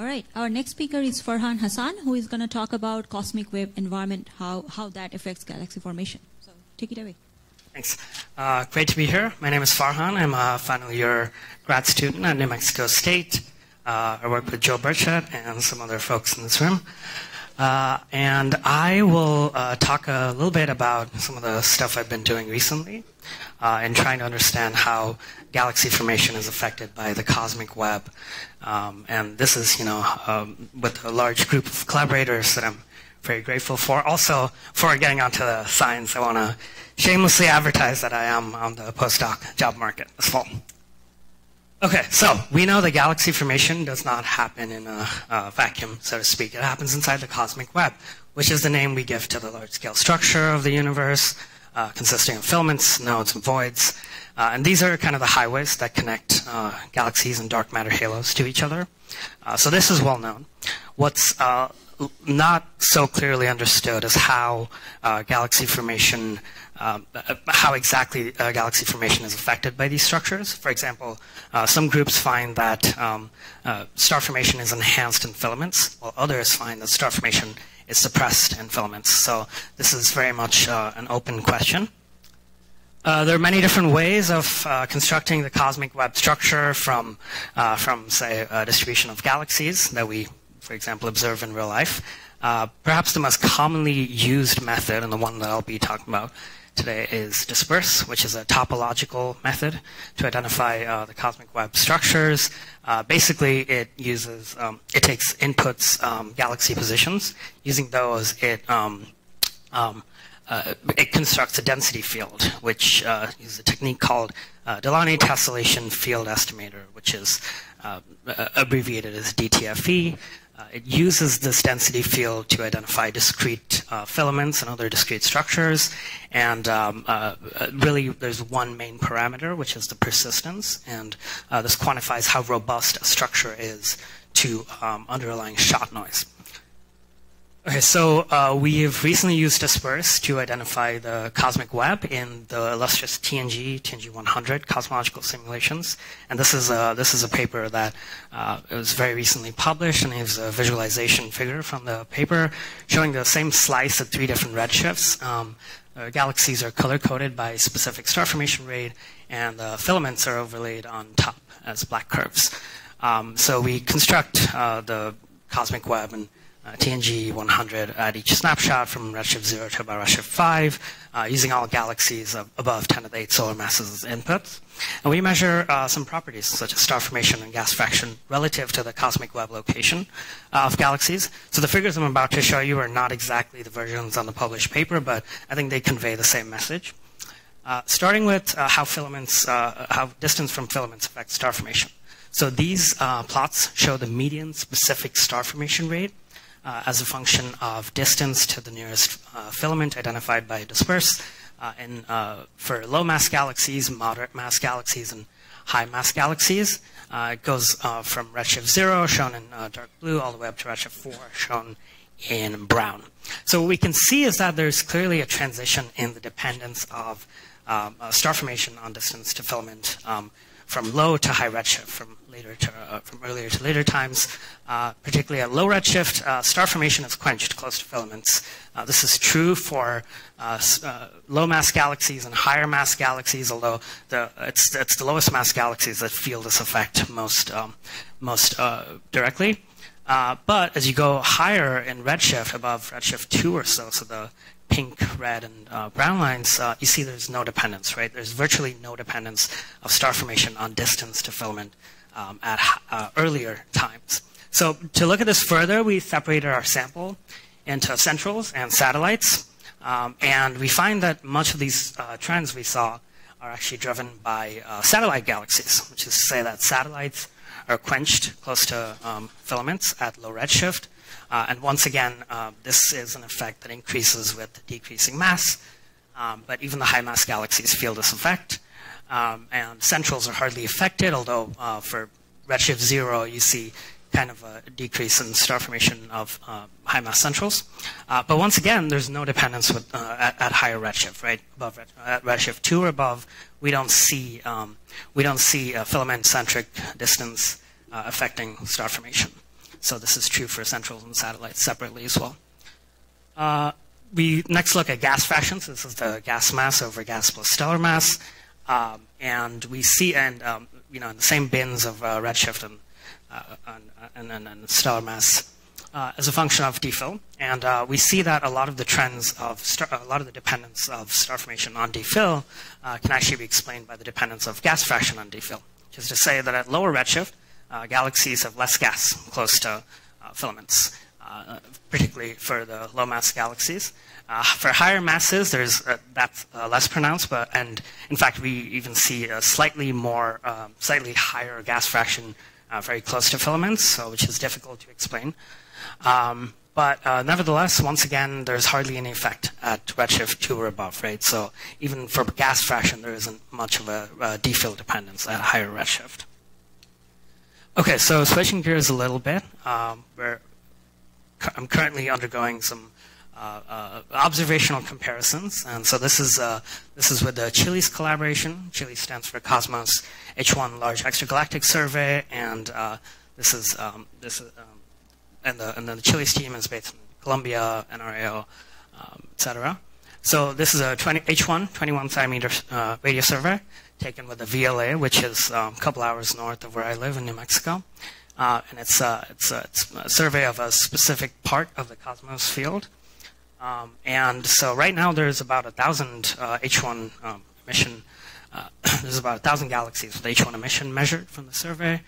All right, our next speaker is Farhan Hassan, who is going to talk about cosmic wave environment, how that affects galaxy formation. So take it away. Thanks. Great to be here. My name is Farhan. I'm a final year grad student at New Mexico State. I work with Joe Burchett and some other folks in this room. And I will talk a little bit about some of the stuff I've been doing recently in trying to understand how galaxy formation is affected by the cosmic web. And this is, with a large group of collaborators that I'm very grateful for. Also, before getting onto the science, I want to shamelessly advertise that I am on the postdoc job market this fall. Okay, so we know that galaxy formation does not happen in a vacuum, so to speak. It happens inside the cosmic web, which is the name we give to the large-scale structure of the universe, consisting of filaments, nodes, and voids. And these are kind of the highways that connect galaxies and dark matter halos to each other. So this is well known. What's not so clearly understood is how galaxy formation, how exactly galaxy formation is affected by these structures. For example, some groups find that star formation is enhanced in filaments, while others find that star formation is suppressed in filaments. So this is very much an open question. There are many different ways of constructing the cosmic web structure from say, a distribution of galaxies that we, for example, observe in real life. Perhaps the most commonly used method, and the one that I'll be talking about today, is disperse, which is a topological method to identify the cosmic web structures. Basically, it uses, it takes inputs, galaxy positions. Using those, it constructs a density field, which uses a technique called Delaunay Tessellation Field Estimator, which is abbreviated as DTFE. It uses this density field to identify discrete filaments and other discrete structures. And really, there's one main parameter, which is the persistence. And this quantifies how robust a structure is to underlying shot noise. Okay, so we have recently used disperse to identify the cosmic web in the illustrious TNG 100 cosmological simulations, and this is a paper that was very recently published, and here's a visualization figure from the paper showing the same slice at 3 different redshifts. Galaxies are color-coded by specific star formation rate, and the filaments are overlaid on top as black curves. So we construct the cosmic web and TNG 100 at each snapshot from redshift 0 to about redshift 5, using all galaxies above 10 to the 8 solar masses as inputs. And we measure some properties such as star formation and gas fraction relative to the cosmic web location of galaxies. So the figures I'm about to show you are not exactly the versions on the published paper, but I think they convey the same message. Starting with how distance from filaments affects star formation. So these plots show the median specific star formation rate as a function of distance to the nearest filament identified by disperse. For low mass galaxies, moderate mass galaxies, and high mass galaxies, it goes from redshift 0, shown in dark blue, all the way up to redshift 4, shown in brown. So what we can see is that there's clearly a transition in the dependence of star formation on distance to filament from low to high redshift, from earlier to later times. Particularly at low redshift, star formation is quenched close to filaments. This is true for low mass galaxies and higher mass galaxies, although it's the lowest mass galaxies that feel this effect most directly. But as you go higher in redshift, above redshift 2 or so, so the pink, red, and brown lines, you see there's no dependence, right? There's virtually no dependence of star formation on distance to filament at earlier times. So to look at this further, we separated our sample into centrals and satellites. And we find that much of these trends we saw are actually driven by satellite galaxies, which is to say that satellites are quenched close to filaments at low redshift. And once again, this is an effect that increases with decreasing mass. But even the high mass galaxies feel this effect. And centrals are hardly affected, although for redshift 0, you see kind of a decrease in star formation of high mass centrals. But once again, there's no dependence at higher redshift, right? At redshift 2 or above, we don't see a filament-centric distance affecting star formation. So this is true for centrals and satellites separately as well. We next look at gas fractions. This is the gas mass over gas plus stellar mass. And we see, in the same bins of redshift and stellar mass as a function of DPhil. And we see that a lot of the trends of a lot of the dependence of star formation on DPhil can actually be explained by the dependence of gas fraction on DPhil. Which is to say that at lower redshift, galaxies have less gas close to filaments, particularly for the low mass galaxies. For higher masses, that's less pronounced, and in fact, we even see a slightly higher gas fraction very close to filaments, which is difficult to explain. But nevertheless, once again, there's hardly any effect at redshift 2 or above, right? So even for gas fraction, there isn't much of a DPhil dependence at higher redshift. Okay, so switching gears a little bit, I'm currently undergoing some observational comparisons, and so this is with the CHILES collaboration. CHILES stands for Cosmos H1 Large Extragalactic Survey, and and then the CHILES team is based in Columbia, NRAO, etc. So this is a H1 21 centimeter radio survey taken with a VLA, which is a couple hours north of where I live in New Mexico, and it's a survey of a specific part of the Cosmos field. And so right now there's about 1,000 H1 emission. There's about 1,000 galaxies with H1 emission measured from the survey,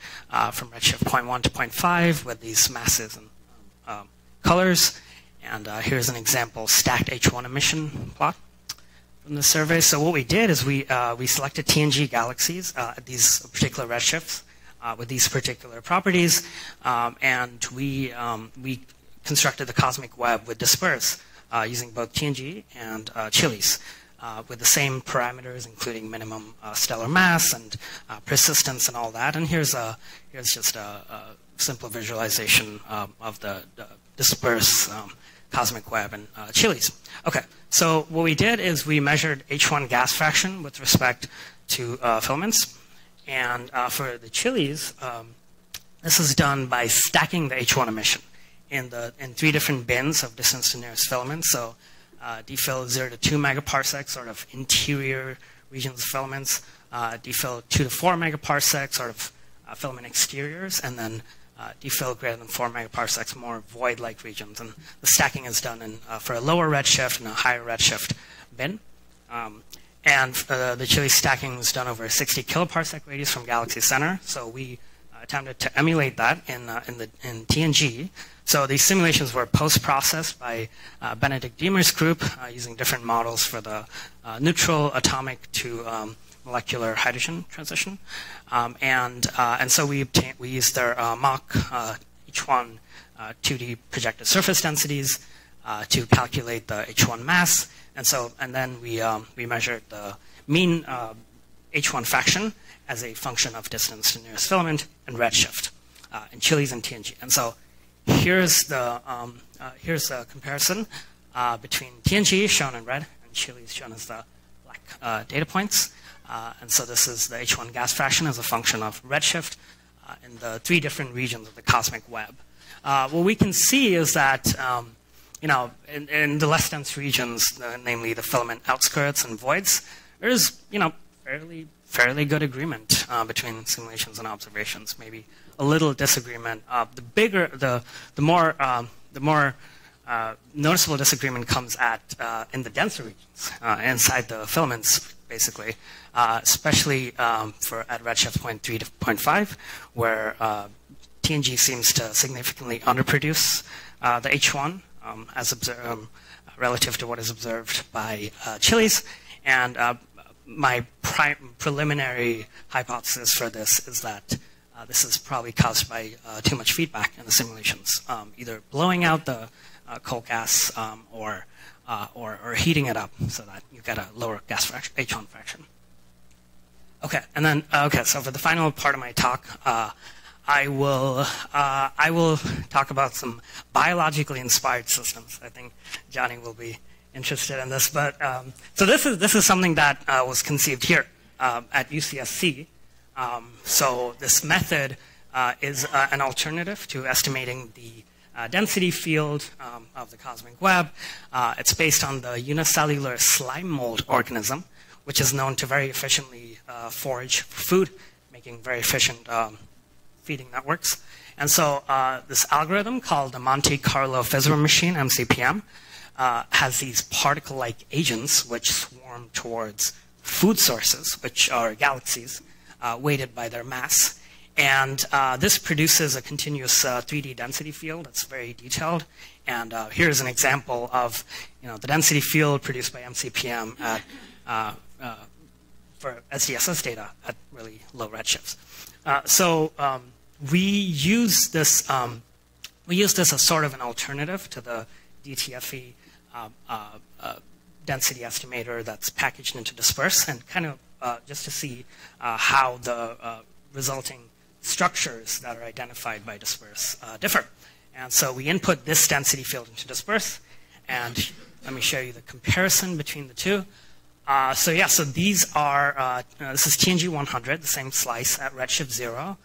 from redshift 0.1 to 0.5 with these masses and colors. And here's an example stacked H1 emission plot from the survey. So what we did is we selected TNG galaxies at these particular redshifts with these particular properties, and we constructed the cosmic web with disperse using both TNG and CHILES. With the same parameters, including minimum stellar mass and persistence and all that. And here's just a simple visualization of the disperse cosmic web and CHILES. Okay, so what we did is we measured H1 gas fraction with respect to filaments. And for the CHILES, this is done by stacking the H1 emission in 3 different bins of distance to nearest filaments. So DPhil 0 to 2 megaparsec, sort of interior regions of filaments. DPhil 2 to 4 megaparsec, sort of filament exteriors. And then DPhil greater than 4 megaparsecs, more void-like regions. And the stacking is done for a lower redshift and a higher redshift bin. And the CHILES stacking was done over a 60 kiloparsec radius from galaxy center. So we attempted to emulate that in TNG. So these simulations were post-processed by Benedict Deemer's group using different models for the neutral, atomic to molecular hydrogen transition. And so we used their Mach H1 2D projected surface densities to calculate the H1 mass. And then we measured the mean H1 fraction as a function of distance to nearest filament and redshift in CHILES and TNG. And so here's the comparison between TNG shown in red and CHILES shown as the black data points. And so this is the H1 gas fraction as a function of redshift in the 3 different regions of the cosmic web. What we can see is that in the less dense regions, namely the filament outskirts and voids, there's fairly good agreement between simulations and observations. Maybe a little disagreement. The more noticeable disagreement comes in the denser regions, inside the filaments, basically, especially at redshift 0.3 to 0.5, where TNG seems to significantly underproduce the H1 relative to what is observed by CHILES. And my preliminary hypothesis for this is that this is probably caused by too much feedback in the simulations, either blowing out the coal gas or heating it up so that you get a lower gas fraction, H1 fraction. Okay, and then so for the final part of my talk, I will talk about some biologically inspired systems. I think Johnny will be interested in this, but so this is something that was conceived here at UCSC. So this method is an alternative to estimating the density field of the cosmic web. It's based on the unicellular slime mold organism, which is known to very efficiently forage for food, making very efficient feeding networks. And so this algorithm called the Monte Carlo Fissure Machine, MCPM, has these particle-like agents which swarm towards food sources, which are galaxies, weighted by their mass. And this produces a continuous 3D density field that's very detailed. And here's an example of the density field produced by MCPM at, for SDSS data at really low redshifts. We use this as sort of an alternative to the DTFE density estimator that's packaged into Disperse, and kind of just to see how the resulting structures that are identified by Disperse differ. And so we input this density field into Disperse, and let me show you the comparison between the two. So these are, this is TNG 100, the same slice at redshift 0.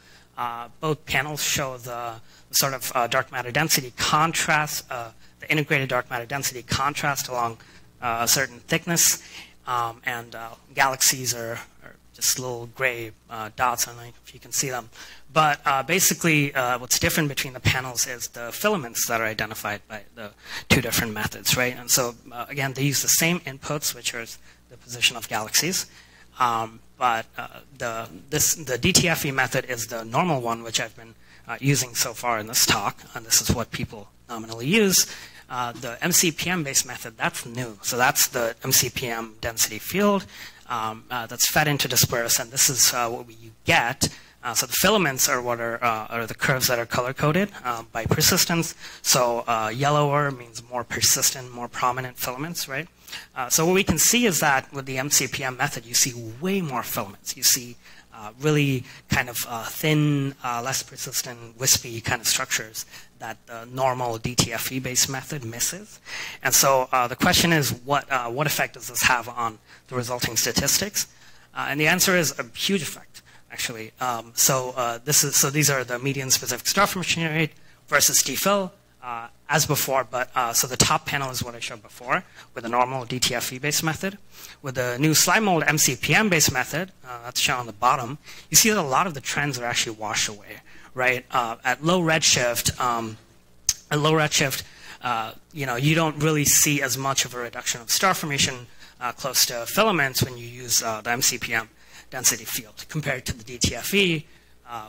Both panels show the sort of dark matter density contrast, the integrated dark matter density contrast along a certain thickness, and galaxies are just little gray dots. I don't know if you can see them. But basically, what's different between the panels is the filaments that are identified by the two different methods, right? And so, again, they use the same inputs, which are the position of galaxies. But the DTFE method is the normal one, which I've been using so far in this talk, and this is what people nominally use. The MCPM-based method, that's new. So that's the MCPM density field that's fed into Disperse, and this is what you get. So the filaments are what are the curves that are color-coded by persistence. So yellower means more persistent, more prominent filaments, right? So what we can see is that with the MCPM method, you see way more filaments. You see really kind of thin, less persistent, wispy kind of structures that the normal DTFE-based method misses. And so the question is, what effect does this have on the resulting statistics? And the answer is a huge effect, actually. These are the median specific star formation rate versus DPhil. As before, but so the top panel is what I showed before with the normal DTFE-based method. With the new slime mold MCPM-based method, that's shown on the bottom, you see that a lot of the trends are actually washed away, right? At low redshift, you don't really see as much of a reduction of star formation close to filaments when you use the MCPM density field compared to the DTFE,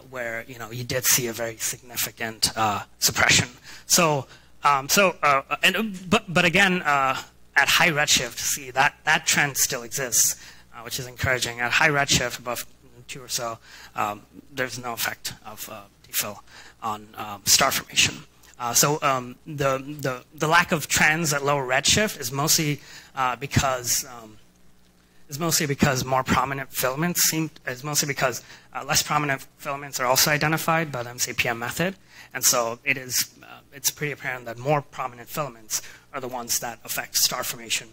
where you did see a very significant suppression. But again, at high redshift, see that trend still exists, which is encouraging. At high redshift, above 2 or so, there's no effect of DPhil on star formation. The lack of trends at lower redshift is mostly because more prominent filaments because less prominent filaments are also identified by the MCPM method, and so it's pretty apparent that more prominent filaments are the ones that affect star formation,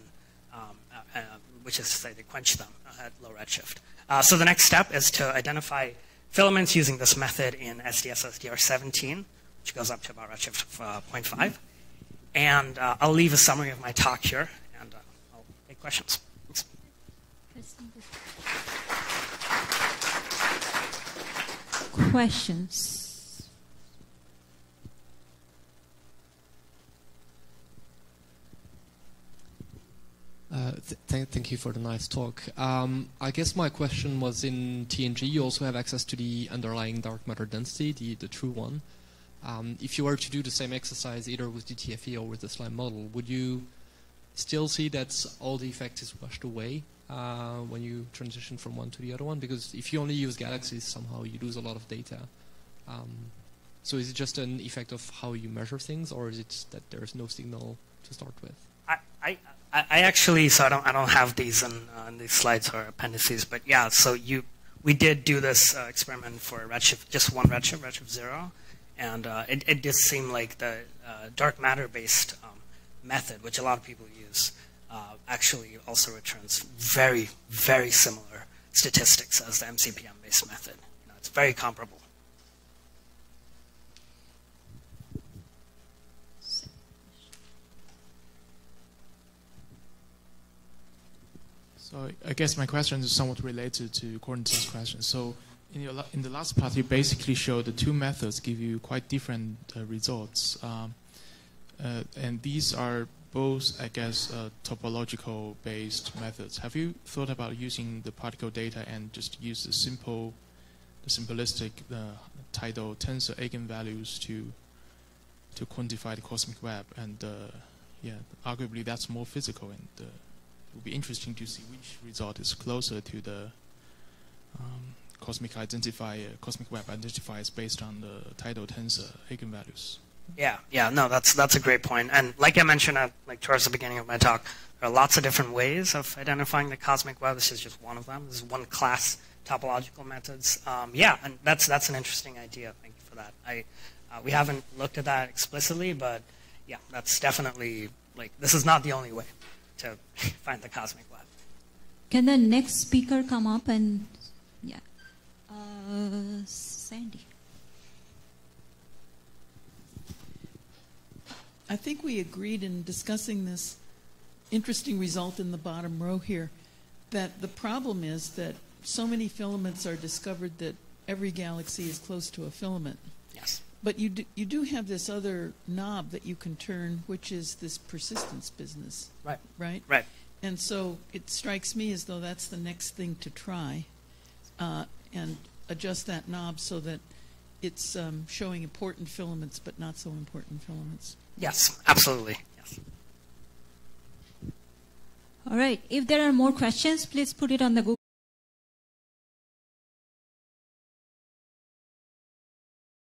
which is to say they quench them at low redshift. So the next step is to identify filaments using this method in SDSS DR17, which goes up to about redshift of 0.5. And I'll leave a summary of my talk here, and I'll take questions. Questions? Thank you for the nice talk. I guess my question was, in TNG, you also have access to the underlying dark matter density, the true one. If you were to do the same exercise either with DTFE or with the slime model, would you still see that all the effect is washed away when you transition from one to the other one? Because if you only use galaxies, somehow you lose a lot of data. So is it just an effect of how you measure things, or is it that there's no signal to start with? I actually, so I don't have these on these slides or appendices, but yeah, so we did do this experiment for redshift, just one redshift, redshift 0, and it did seem like the dark matter-based method, which a lot of people use, actually also returns very, very similar statistics as the MCPM-based method. It's very comparable. So I guess my question is somewhat related to Corentin's question. So in the last part, you basically showed the two methods give you quite different results. And these are both, I guess, topological-based methods. Have you thought about using the particle data and just use the simplistic tidal tensor eigenvalues to quantify the cosmic web? And yeah, arguably that's more physical, and it will be interesting to see which result is closer to the cosmic web identifiers based on the tidal tensor eigenvalues. Yeah, no, that's a great point. And like I mentioned towards the beginning of my talk, there are lots of different ways of identifying the cosmic web. This is just one of them. This is one class topological methods. Yeah, and that's an interesting idea. Thank you for that. We haven't looked at that explicitly, but yeah, that's definitely, this is not the only way to find the cosmic web. Can the next speaker come up and, yeah, Sandy. I think we agreed in discussing this interesting result in the bottom row here that the problem is that so many filaments are discovered that every galaxy is close to a filament. Yes. But you do have this other knob that you can turn, which is this persistence business. Right. Right? Right. And so it strikes me as though that's the next thing to try, and adjust that knob so that it's showing important filaments but not so important filaments. Yes, absolutely. Yes. All right. If there are more questions, please put it on the Google